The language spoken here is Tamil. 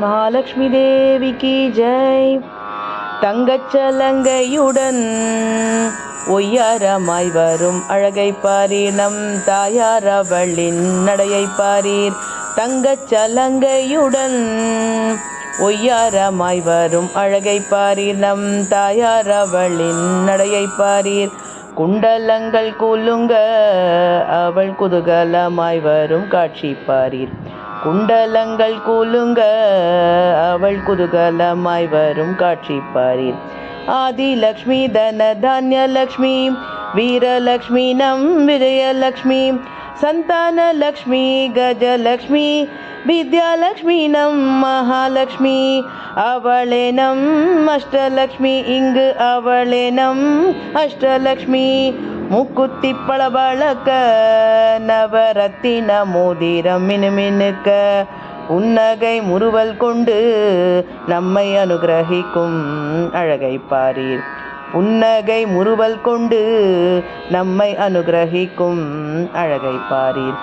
மகாலட்சுமி தேவிக்கு ஜெய். தங்கச்சலங்கையுடன் ஒய்யாரமாய் வரும் அழகை பாரீர், நம் தாயார் அவளின் நடையை பாரீர். தங்கச்சலங்கையுடன் ஒய்யாரமாய் வரும் அழகை பாரீர், நம் தாயார் அவளின் நடையை பாரீர். குண்டலங்கள் குலுங்க அவள் குதூகலமாய் வரும் காட்சி பாரீர். குண்டலங்கள் குலுங்க அவள் குதூகலமாய் வரும் காட்சி பாரீர். ஆதிலக்ஷ்மி தன தானியலக்ஷ்மி வீரலக்ஷ்மி நம் விஜயலக்ஷ்மி சந்தானலக்ஷ்மி கஜலக்ஷ்மி வித்யாலக்ஷ்மி நம் மகாலக்ஷ்மி. அவளே நம் அஷ்டலக்ஷ்மி, இங்கு அவளே நம் அஷ்டலக்ஷ்மி. முக்குத்தி பளபளக்க நவரத்தின மோதிரம் மினுமினுக்க புன்னகை முறுவல் கொண்டு நம்மை அனுகிரகிக்கும் அழகை பாரீர். புன்னகை முறுவல் கொண்டு நம்மை அனுகிரகிக்கும் அழகை பாரீர்.